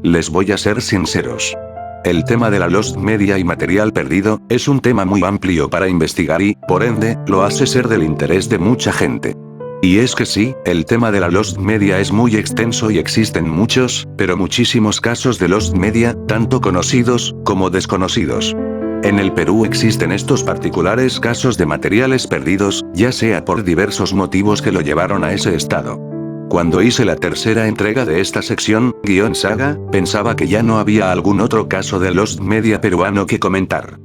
Les voy a ser sinceros. El tema de la Lost Media y material perdido, es un tema muy amplio para investigar y, por ende, lo hace ser del interés de mucha gente. Y es que sí, el tema de la Lost Media es muy extenso y existen muchos, pero muchísimos casos de Lost Media, tanto conocidos, como desconocidos. En el Perú existen estos particulares casos de materiales perdidos, ya sea por diversos motivos que lo llevaron a ese estado. Cuando hice la tercera entrega de esta sección, saga, pensaba que ya no había algún otro caso de Lost Media peruano que comentar.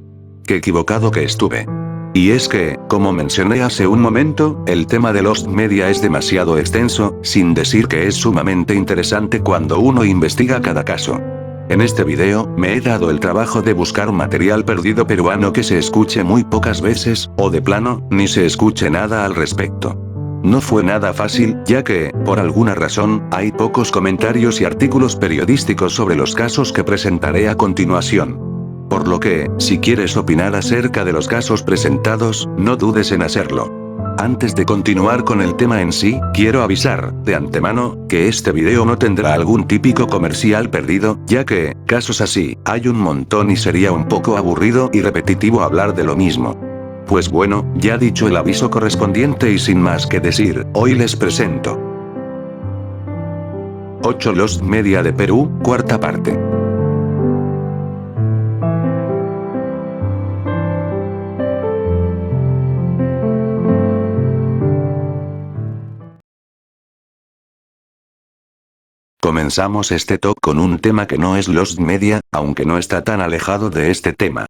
Qué equivocado que estuve. Y es que, como mencioné hace un momento, el tema de Lost Media es demasiado extenso, sin decir que es sumamente interesante cuando uno investiga cada caso. En este video, me he dado el trabajo de buscar material perdido peruano que se escuche muy pocas veces, o de plano, ni se escuche nada al respecto. No fue nada fácil, ya que, por alguna razón, hay pocos comentarios y artículos periodísticos sobre los casos que presentaré a continuación. Por lo que, si quieres opinar acerca de los casos presentados, no dudes en hacerlo. Antes de continuar con el tema en sí, quiero avisar, de antemano, que este video no tendrá algún típico comercial perdido, ya que, casos así, hay un montón y sería un poco aburrido y repetitivo hablar de lo mismo. Pues bueno, ya dicho el aviso correspondiente y sin más que decir, hoy les presento 8 Lost Media de Perú, cuarta parte. Comenzamos este talk con un tema que no es Lost Media, aunque no está tan alejado de este tema.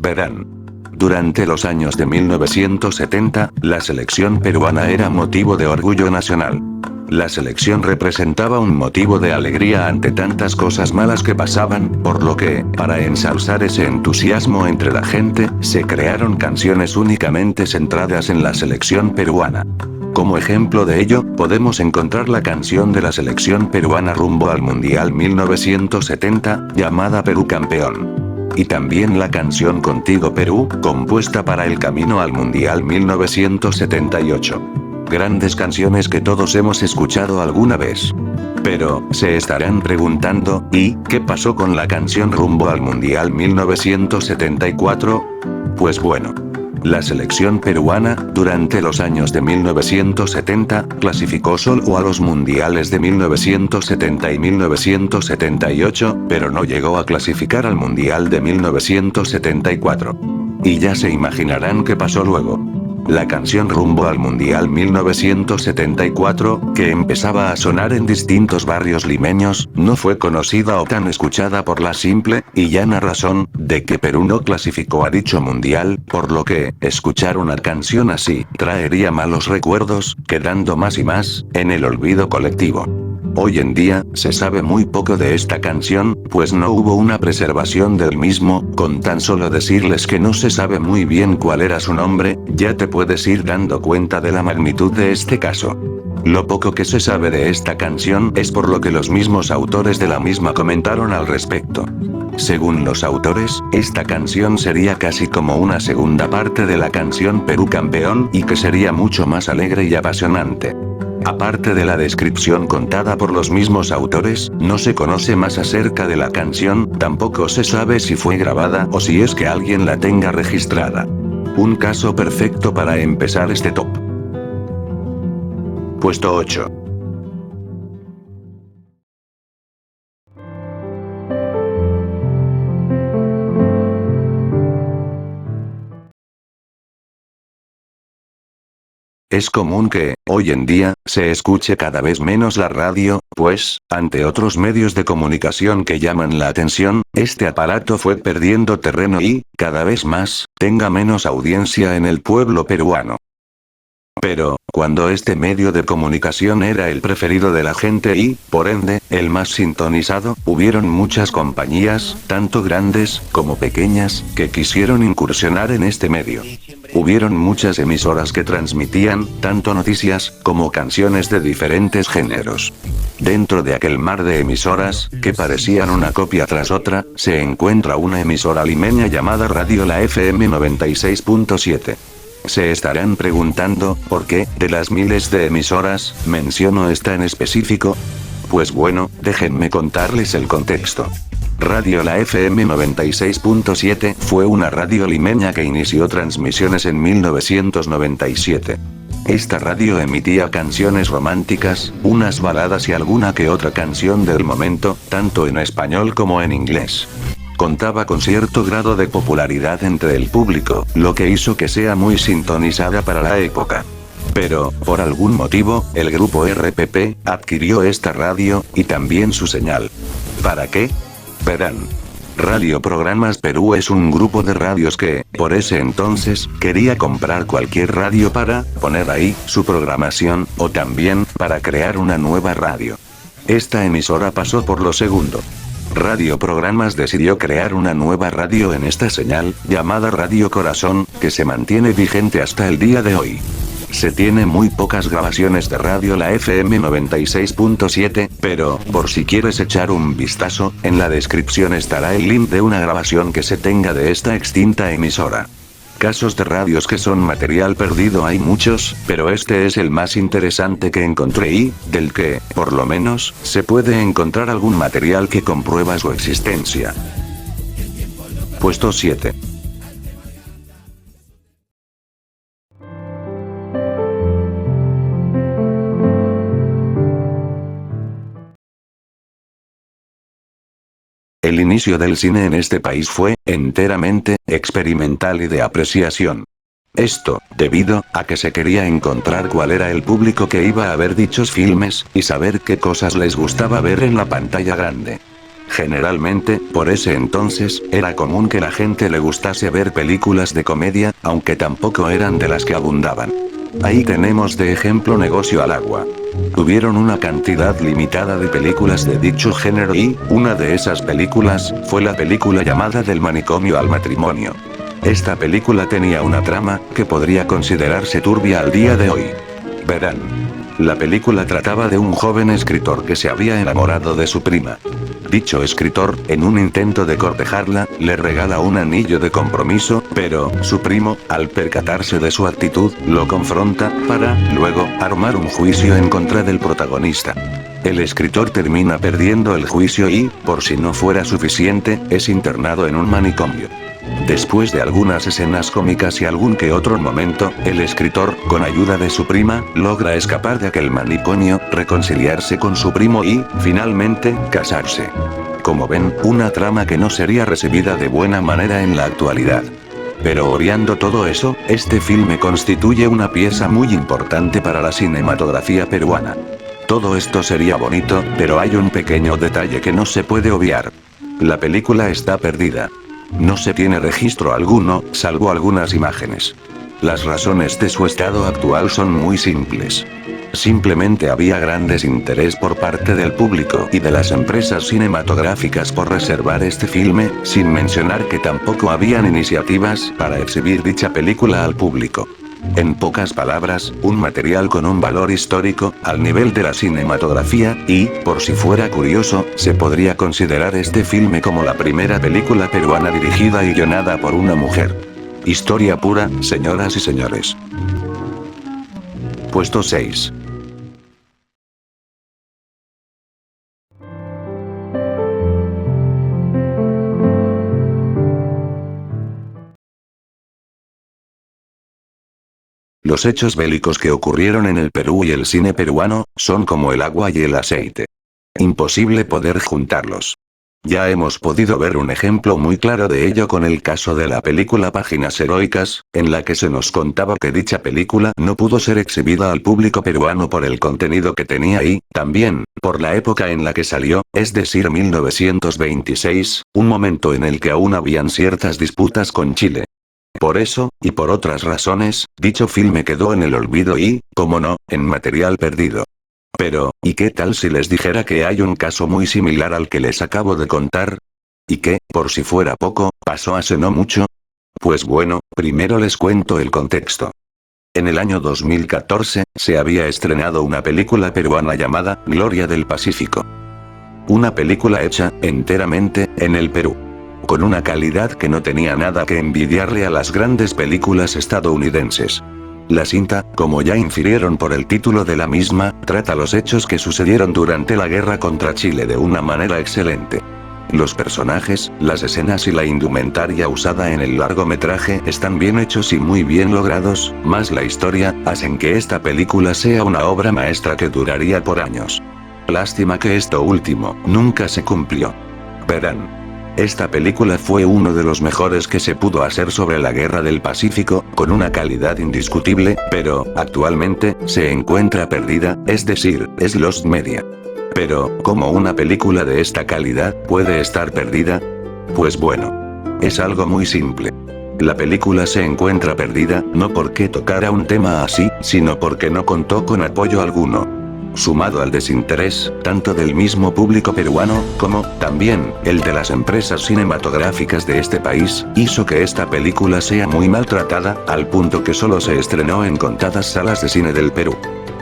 Verán. Durante los años de 1970, la selección peruana era motivo de orgullo nacional. La selección representaba un motivo de alegría ante tantas cosas malas que pasaban, por lo que, para ensalzar ese entusiasmo entre la gente, se crearon canciones únicamente centradas en la selección peruana. Como ejemplo de ello, podemos encontrar la canción de la selección peruana rumbo al Mundial 1970, llamada Perú Campeón. Y también la canción Contigo Perú, compuesta para el camino al Mundial 1978. Grandes canciones que todos hemos escuchado alguna vez. Pero, se estarán preguntando, ¿y qué pasó con la canción rumbo al Mundial 1974? Pues bueno. La selección peruana, durante los años de 1970, clasificó solo a los mundiales de 1970 y 1978, pero no llegó a clasificar al mundial de 1974. Y ya se imaginarán qué pasó luego. La canción rumbo al Mundial 1974, que empezaba a sonar en distintos barrios limeños, no fue conocida o tan escuchada por la simple y llana razón de que Perú no clasificó a dicho mundial, por lo que, escuchar una canción así, traería malos recuerdos, quedando más y más, en el olvido colectivo. Hoy en día, se sabe muy poco de esta canción, pues no hubo una preservación del mismo, con tan solo decirles que no se sabe muy bien cuál era su nombre, ya te puedes ir dando cuenta de la magnitud de este caso. Lo poco que se sabe de esta canción es por lo que los mismos autores de la misma comentaron al respecto. Según los autores, esta canción sería casi como una segunda parte de la canción Perú Campeón y que sería mucho más alegre y apasionante. Aparte de la descripción contada por los mismos autores, no se conoce más acerca de la canción, tampoco se sabe si fue grabada o si es que alguien la tenga registrada. Un caso perfecto para empezar este top. Puesto 8. Es común que, hoy en día, se escuche cada vez menos la radio, pues, ante otros medios de comunicación que llaman la atención, este aparato fue perdiendo terreno y, cada vez más, tenga menos audiencia en el pueblo peruano. Pero, cuando este medio de comunicación era el preferido de la gente y, por ende, el más sintonizado, hubieron muchas compañías, tanto grandes, como pequeñas, que quisieron incursionar en este medio. Hubieron muchas emisoras que transmitían, tanto noticias, como canciones de diferentes géneros. Dentro de aquel mar de emisoras, que parecían una copia tras otra, se encuentra una emisora limeña llamada Radio La FM 96.7. Se estarán preguntando, ¿por qué, de las miles de emisoras, menciono esta en específico? Pues bueno, déjenme contarles el contexto. Radio La FM 96.7 fue una radio limeña que inició transmisiones en 1997. Esta radio emitía canciones románticas, unas baladas y alguna que otra canción del momento, tanto en español como en inglés. Contaba con cierto grado de popularidad entre el público, lo que hizo que sea muy sintonizada para la época. Pero, por algún motivo, el grupo RPP adquirió esta radio, y también su señal. ¿Para qué? Verán. Radio Programas Perú es un grupo de radios que, por ese entonces, quería comprar cualquier radio para poner ahí su programación, o también para crear una nueva radio. Esta emisora pasó por lo segundo. Radio Programas decidió crear una nueva radio en esta señal, llamada Radio Corazón, que se mantiene vigente hasta el día de hoy. Se tiene muy pocas grabaciones de Radio La FM 96.7, pero, por si quieres echar un vistazo, en la descripción estará el link de una grabación que se tenga de esta extinta emisora. Casos de radios que son material perdido hay muchos, pero este es el más interesante que encontré y, del que, por lo menos, se puede encontrar algún material que comprueba su existencia. Puesto 7. El inicio del cine en este país fue, enteramente, experimental y de apreciación. Esto, debido a que se quería encontrar cuál era el público que iba a ver dichos filmes, y saber qué cosas les gustaba ver en la pantalla grande. Generalmente, por ese entonces, era común que la gente le gustase ver películas de comedia, aunque tampoco eran de las que abundaban. Ahí tenemos de ejemplo Negocio al Agua. Tuvieron una cantidad limitada de películas de dicho género y, una de esas películas, fue la película llamada Del manicomio al matrimonio. Esta película tenía una trama, que podría considerarse turbia al día de hoy. Verán. La película trataba de un joven escritor que se había enamorado de su prima. Dicho escritor, en un intento de cortejarla, le regala un anillo de compromiso, pero, su primo, al percatarse de su actitud, lo confronta, para, luego, armar un juicio en contra del protagonista. El escritor termina perdiendo el juicio y, por si no fuera suficiente, es internado en un manicomio. Después de algunas escenas cómicas y algún que otro momento, el escritor, con ayuda de su prima, logra escapar de aquel manicomio, reconciliarse con su primo y, finalmente, casarse. Como ven, una trama que no sería recibida de buena manera en la actualidad. Pero obviando todo eso, este filme constituye una pieza muy importante para la cinematografía peruana. Todo esto sería bonito, pero hay un pequeño detalle que no se puede obviar. La película está perdida. No se tiene registro alguno, salvo algunas imágenes. Las razones de su estado actual son muy simples. Simplemente había gran desinterés por parte del público y de las empresas cinematográficas por reservar este filme, sin mencionar que tampoco habían iniciativas para exhibir dicha película al público. En pocas palabras, un material con un valor histórico, al nivel de la cinematografía, y, por si fuera curioso, se podría considerar este filme como la primera película peruana dirigida y guionada por una mujer. Historia pura, señoras y señores. Puesto 6. Los hechos bélicos que ocurrieron en el Perú y el cine peruano, son como el agua y el aceite. Imposible poder juntarlos. Ya hemos podido ver un ejemplo muy claro de ello con el caso de la película Páginas Heroicas, en la que se nos contaba que dicha película no pudo ser exhibida al público peruano por el contenido que tenía y, también, por la época en la que salió, es decir 1926, un momento en el que aún habían ciertas disputas con Chile. Por eso, y por otras razones, dicho filme quedó en el olvido y, como no, en material perdido. Pero, ¿y qué tal si les dijera que hay un caso muy similar al que les acabo de contar? ¿Y que, por si fuera poco, pasó hace no mucho? Pues bueno, primero les cuento el contexto. En el año 2014, se había estrenado una película peruana llamada Gloria del Pacífico. Una película hecha, enteramente, en el Perú. Con una calidad que no tenía nada que envidiarle a las grandes películas estadounidenses. La cinta, como ya infirieron por el título de la misma, trata los hechos que sucedieron durante la guerra contra Chile de una manera excelente. Los personajes, las escenas y la indumentaria usada en el largometraje están bien hechos y muy bien logrados, más la historia, hacen que esta película sea una obra maestra que duraría por años. Lástima que esto último nunca se cumplió. Verán. Esta película fue uno de los mejores que se pudo hacer sobre la Guerra del Pacífico, con una calidad indiscutible, pero, actualmente, se encuentra perdida, es decir, es Lost Media. Pero, ¿cómo una película de esta calidad puede estar perdida? Pues bueno. Es algo muy simple. La película se encuentra perdida, no porque tocara un tema así, sino porque no contó con apoyo alguno. Sumado al desinterés, tanto del mismo público peruano, como, también, el de las empresas cinematográficas de este país, hizo que esta película sea muy maltratada, al punto que solo se estrenó en contadas salas de cine del Perú.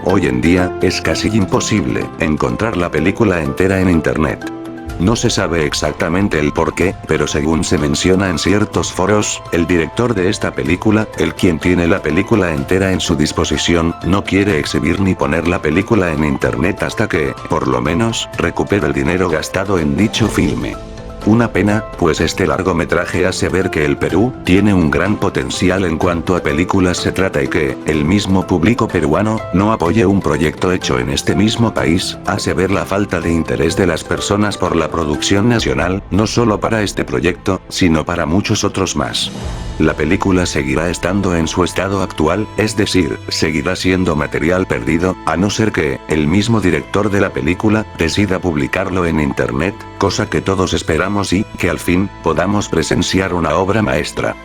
Hoy en día, es casi imposible encontrar la película entera en internet. No se sabe exactamente el por qué, pero según se menciona en ciertos foros, el director de esta película, el quien tiene la película entera en su disposición, no quiere exhibir ni poner la película en internet hasta que, por lo menos, recupere el dinero gastado en dicho filme. Una pena, pues este largometraje hace ver que el Perú tiene un gran potencial en cuanto a películas se trata y que el mismo público peruano no apoye un proyecto hecho en este mismo país, hace ver la falta de interés de las personas por la producción nacional, no solo para este proyecto, sino para muchos otros más. La película seguirá estando en su estado actual, es decir, seguirá siendo material perdido, a no ser que el mismo director de la película decida publicarlo en internet, cosa que todos esperamos y que al fin podamos presenciar una obra maestra.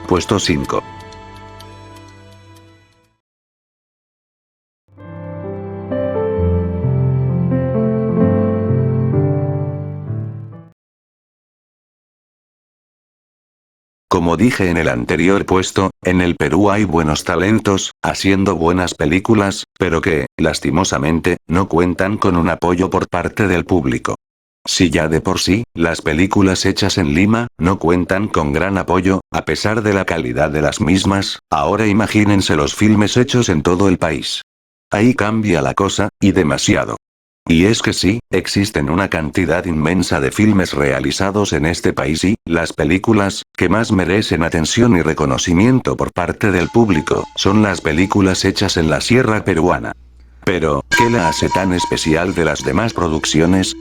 Puesto 5. Como dije en el anterior puesto, en el Perú hay buenos talentos, haciendo buenas películas, pero que, lastimosamente, no cuentan con un apoyo por parte del público. Si ya de por sí, las películas hechas en Lima, no cuentan con gran apoyo, a pesar de la calidad de las mismas, ahora imagínense los filmes hechos en todo el país. Ahí cambia la cosa, y demasiado. Y es que sí, existen una cantidad inmensa de filmes realizados en este país y, las películas, que más merecen atención y reconocimiento por parte del público, son las películas hechas en la sierra peruana. Pero, ¿qué la hace tan especial de las demás producciones?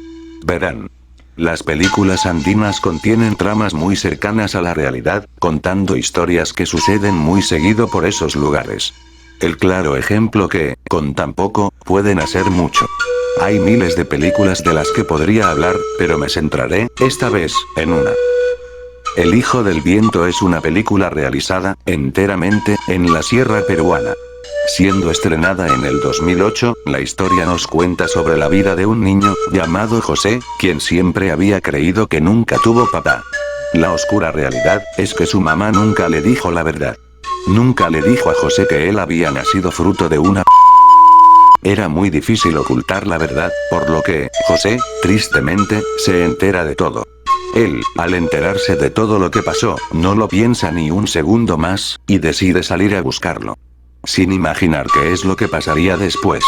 Verán. Las películas andinas contienen tramas muy cercanas a la realidad, contando historias que suceden muy seguido por esos lugares. El claro ejemplo que, con tan poco, pueden hacer mucho. Hay miles de películas de las que podría hablar, pero me centraré, esta vez, en una. El Hijo del Viento es una película realizada, enteramente, en la sierra peruana. Siendo estrenada en el 2008, la historia nos cuenta sobre la vida de un niño, llamado José, quien siempre había creído que nunca tuvo papá. La oscura realidad, es que su mamá nunca le dijo la verdad. Nunca le dijo a José que él había nacido fruto de una... Era muy difícil ocultar la verdad, por lo que, José, tristemente, se entera de todo. Él, al enterarse de todo lo que pasó, no lo piensa ni un segundo más, y decide salir a buscarlo. Sin imaginar qué es lo que pasaría después.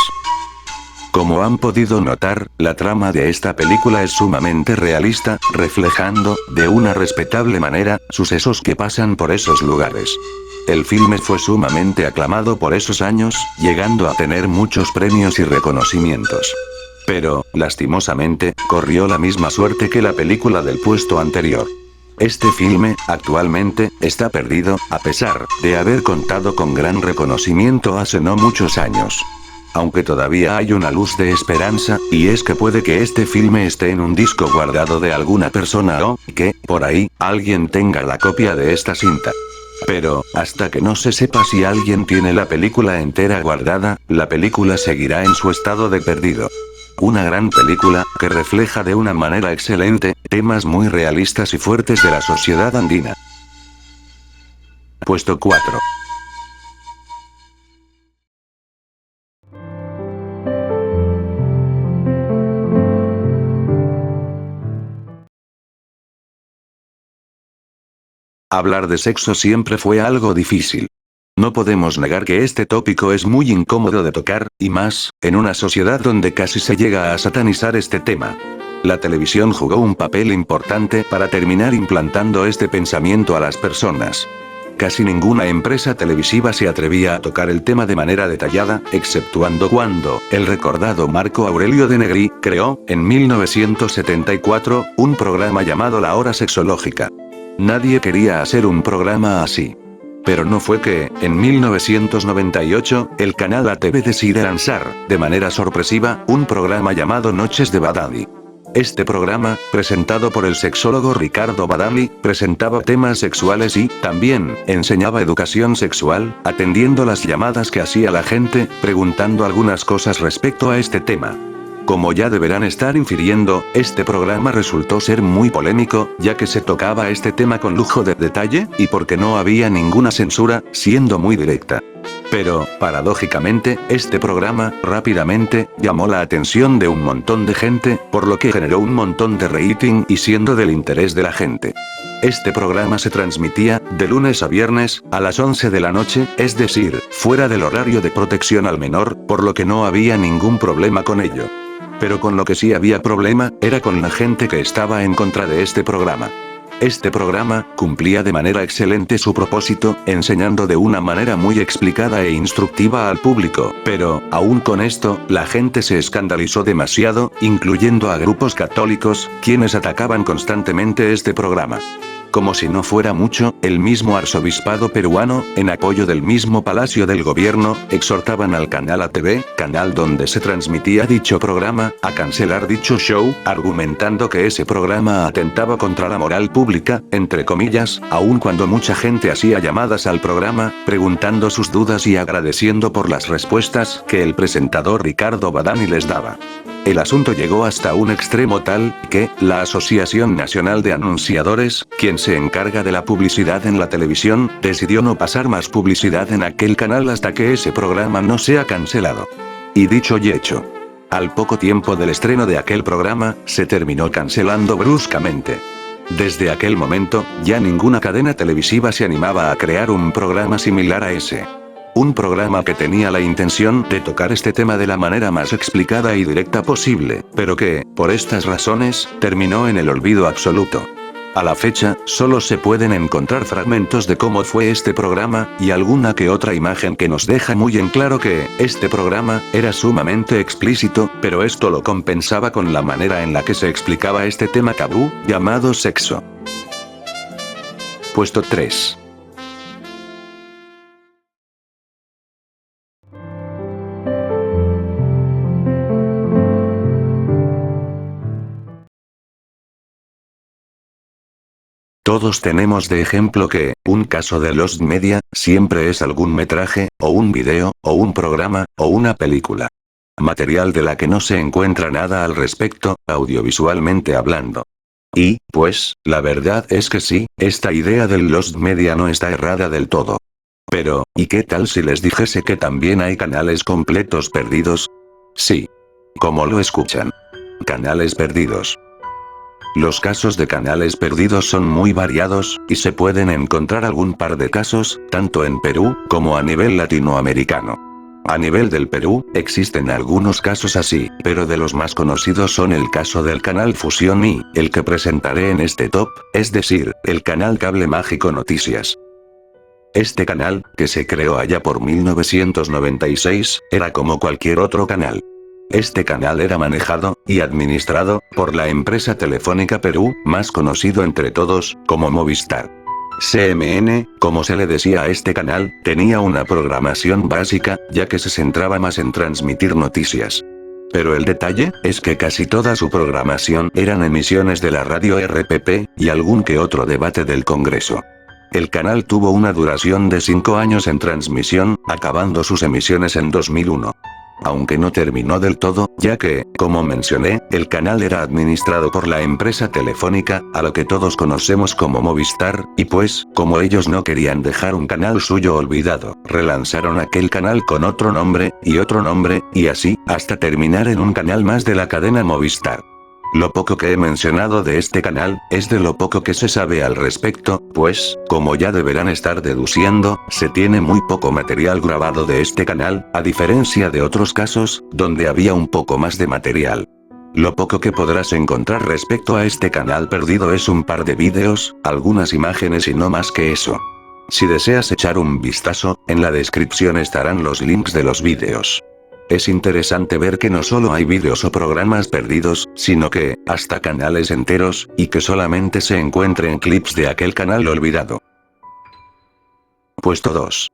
Como han podido notar, la trama de esta película es sumamente realista, reflejando, de una respetable manera, sucesos que pasan por esos lugares. El filme fue sumamente aclamado por esos años, llegando a tener muchos premios y reconocimientos. Pero, lastimosamente, corrió la misma suerte que la película del puesto anterior. Este filme, actualmente, está perdido, a pesar de haber contado con gran reconocimiento hace no muchos años. Aunque todavía hay una luz de esperanza, y es que puede que este filme esté en un disco guardado de alguna persona o, que, por ahí, alguien tenga la copia de esta cinta. Pero, hasta que no se sepa si alguien tiene la película entera guardada, la película seguirá en su estado de perdido. Una gran película, que refleja de una manera excelente, temas muy realistas y fuertes de la sociedad andina. Puesto 4. Hablar de sexo siempre fue algo difícil. No podemos negar que este tópico es muy incómodo de tocar, y más, en una sociedad donde casi se llega a satanizar este tema. La televisión jugó un papel importante para terminar implantando este pensamiento a las personas. Casi ninguna empresa televisiva se atrevía a tocar el tema de manera detallada, exceptuando cuando el recordado Marco Aurelio de Negri creó, en 1974, un programa llamado La Hora Sexológica. Nadie quería hacer un programa así. Pero no fue que, en 1998, el canal ATV decide lanzar, de manera sorpresiva, un programa llamado Noches de Badali. Este programa, presentado por el sexólogo Ricardo Badali, presentaba temas sexuales y, también, enseñaba educación sexual, atendiendo las llamadas que hacía la gente, preguntando algunas cosas respecto a este tema. Como ya deberán estar infiriendo, este programa resultó ser muy polémico, ya que se tocaba este tema con lujo de detalle, y porque no había ninguna censura, siendo muy directa. Pero, paradójicamente, este programa, rápidamente, llamó la atención de un montón de gente, por lo que generó un montón de rating y siendo del interés de la gente. Este programa se transmitía, de lunes a viernes, a las 11 de la noche, es decir, fuera del horario de protección al menor, por lo que no había ningún problema con ello. Pero con lo que sí había problema, era con la gente que estaba en contra de este programa. Este programa cumplía de manera excelente su propósito, enseñando de una manera muy explicada e instructiva al público, pero, aún con esto, la gente se escandalizó demasiado, incluyendo a grupos católicos, quienes atacaban constantemente este programa. Como si no fuera mucho, el mismo arzobispado peruano, en apoyo del mismo Palacio del Gobierno, exhortaban al canal ATV, canal donde se transmitía dicho programa, a cancelar dicho show, argumentando que ese programa atentaba contra la moral pública, entre comillas, aun cuando mucha gente hacía llamadas al programa, preguntando sus dudas y agradeciendo por las respuestas que el presentador Ricardo Badani les daba. El asunto llegó hasta un extremo tal, que, la Asociación Nacional de Anunciadores, quien se encarga de la publicidad en la televisión, decidió no pasar más publicidad en aquel canal hasta que ese programa no sea cancelado. Y dicho y hecho. Al poco tiempo del estreno de aquel programa, se terminó cancelando bruscamente. Desde aquel momento, ya ninguna cadena televisiva se animaba a crear un programa similar a ese. Un programa que tenía la intención de tocar este tema de la manera más explicada y directa posible, pero que, por estas razones, terminó en el olvido absoluto. A la fecha, solo se pueden encontrar fragmentos de cómo fue este programa, y alguna que otra imagen que nos deja muy en claro que, este programa, era sumamente explícito, pero esto lo compensaba con la manera en la que se explicaba este tema tabú, llamado sexo. Puesto 3. Todos tenemos de ejemplo que, un caso de Lost Media, siempre es algún metraje, o un video, o un programa, o una película. Material de la que no se encuentra nada al respecto, audiovisualmente hablando. Y, pues, la verdad es que sí, esta idea del Lost Media no está errada del todo. Pero, ¿y qué tal si les dijese que también hay canales completos perdidos? Sí. Como lo escuchan. Canales perdidos. Los casos de canales perdidos son muy variados, y se pueden encontrar algún par de casos, tanto en Perú, como a nivel latinoamericano. A nivel del Perú, existen algunos casos así, pero de los más conocidos son el caso del canal Fusión y, el que presentaré en este top, es decir, el canal Cable Mágico Noticias. Este canal, que se creó allá por 1996, era como cualquier otro canal. Este canal era manejado, y administrado, por la empresa Telefónica Perú, más conocido entre todos, como Movistar. CMN, como se le decía a este canal, tenía una programación básica, ya que se centraba más en transmitir noticias. Pero el detalle, es que casi toda su programación eran emisiones de la radio RPP, y algún que otro debate del Congreso. El canal tuvo una duración de 5 años en transmisión, acabando sus emisiones en 2001. Aunque no terminó del todo, ya que, como mencioné, el canal era administrado por la empresa Telefónica, a lo que todos conocemos como Movistar, y pues, como ellos no querían dejar un canal suyo olvidado, relanzaron aquel canal con otro nombre, y así, hasta terminar en un canal más de la cadena Movistar. Lo poco que he mencionado de este canal, es de lo poco que se sabe al respecto, pues, como ya deberán estar deduciendo, se tiene muy poco material grabado de este canal, a diferencia de otros casos, donde había un poco más de material. Lo poco que podrás encontrar respecto a este canal perdido es un par de vídeos, algunas imágenes y no más que eso. Si deseas echar un vistazo, en la descripción estarán los links de los vídeos. Es interesante ver que no solo hay vídeos o programas perdidos, sino que, hasta canales enteros, y que solamente se encuentren clips de aquel canal olvidado. Puesto 2.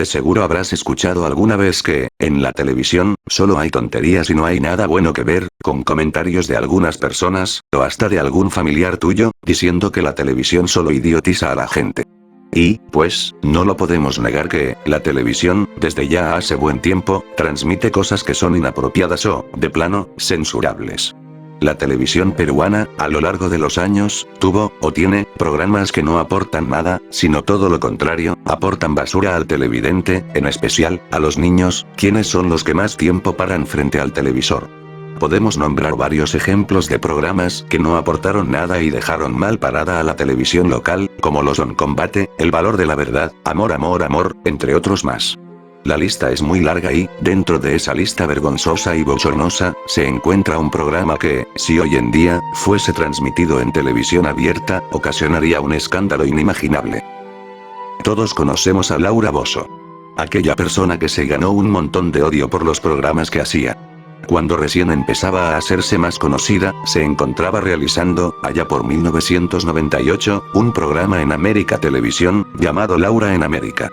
De seguro habrás escuchado alguna vez que, en la televisión, solo hay tonterías y no hay nada bueno que ver, con comentarios de algunas personas, o hasta de algún familiar tuyo, diciendo que la televisión solo idiotiza a la gente. Y, pues, no lo podemos negar que, la televisión, desde ya hace buen tiempo, transmite cosas que son inapropiadas o, de plano, censurables. La televisión peruana, a lo largo de los años, tuvo, o tiene, programas que no aportan nada, sino todo lo contrario, aportan basura al televidente, en especial, a los niños, quienes son los que más tiempo paran frente al televisor. Podemos nombrar varios ejemplos de programas que no aportaron nada y dejaron mal parada a la televisión local, como lo son Combate, El Valor de la Verdad, Amor Amor Amor, entre otros más. La lista es muy larga y, dentro de esa lista vergonzosa y bochornosa, se encuentra un programa que, si hoy en día, fuese transmitido en televisión abierta, ocasionaría un escándalo inimaginable. Todos conocemos a Laura Bozzo. Aquella persona que se ganó un montón de odio por los programas que hacía. Cuando recién empezaba a hacerse más conocida, se encontraba realizando, allá por 1998, un programa en América Televisión, llamado Laura en América.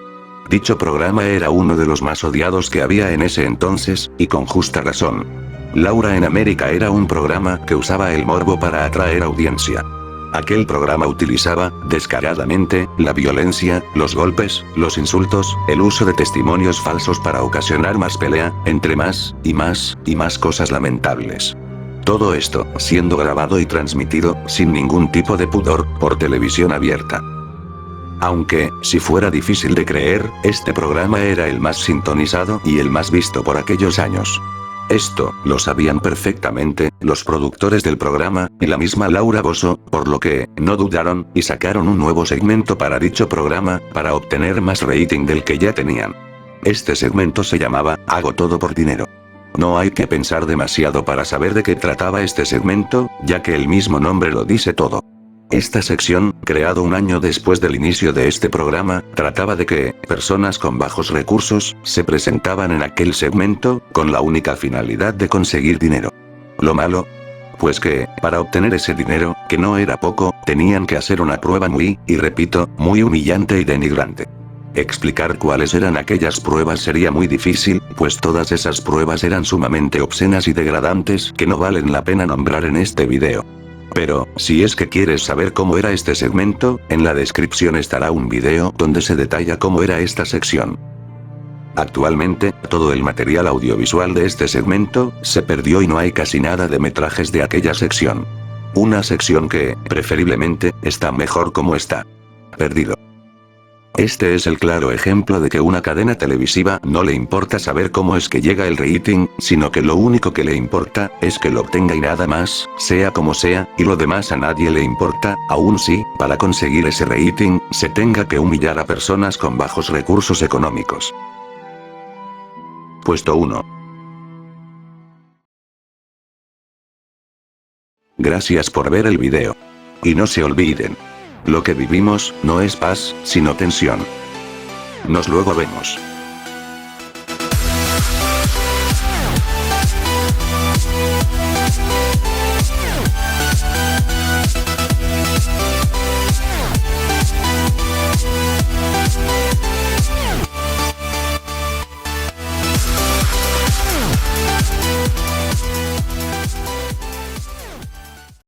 Dicho programa era uno de los más odiados que había en ese entonces, y con justa razón. Laura en América era un programa que usaba el morbo para atraer audiencia. Aquel programa utilizaba, descaradamente, la violencia, los golpes, los insultos, el uso de testimonios falsos para ocasionar más pelea, entre más, y más cosas lamentables. Todo esto, siendo grabado y transmitido, sin ningún tipo de pudor, por televisión abierta. Aunque, si fuera difícil de creer, este programa era el más sintonizado y el más visto por aquellos años. Esto, lo sabían perfectamente, los productores del programa, y la misma Laura Bozzo, por lo que, no dudaron, y sacaron un nuevo segmento para dicho programa, para obtener más rating del que ya tenían. Este segmento se llamaba, Hago todo por dinero. No hay que pensar demasiado para saber de qué trataba este segmento, ya que el mismo nombre lo dice todo. Esta sección, creado un año después del inicio de este programa, trataba de que, personas con bajos recursos, se presentaban en aquel segmento, con la única finalidad de conseguir dinero. ¿Lo malo? Pues que, para obtener ese dinero, que no era poco, tenían que hacer una prueba muy, y repito, muy humillante y denigrante. Explicar cuáles eran aquellas pruebas sería muy difícil, pues todas esas pruebas eran sumamente obscenas y degradantes que no valen la pena nombrar en este video. Pero, si es que quieres saber cómo era este segmento, en la descripción estará un video donde se detalla cómo era esta sección. Actualmente, todo el material audiovisual de este segmento, se perdió y no hay casi nada de metrajes de aquella sección. Una sección que, preferiblemente, está mejor como está. Perdido. Este es el claro ejemplo de que una cadena televisiva no le importa saber cómo es que llega el rating, sino que lo único que le importa, es que lo obtenga y nada más, sea como sea, y lo demás a nadie le importa, aun si, para conseguir ese rating, se tenga que humillar a personas con bajos recursos económicos. Puesto 1. Gracias por ver el video. Y no se olviden. Lo que vivimos, no es paz, sino tensión. Nos luego vemos.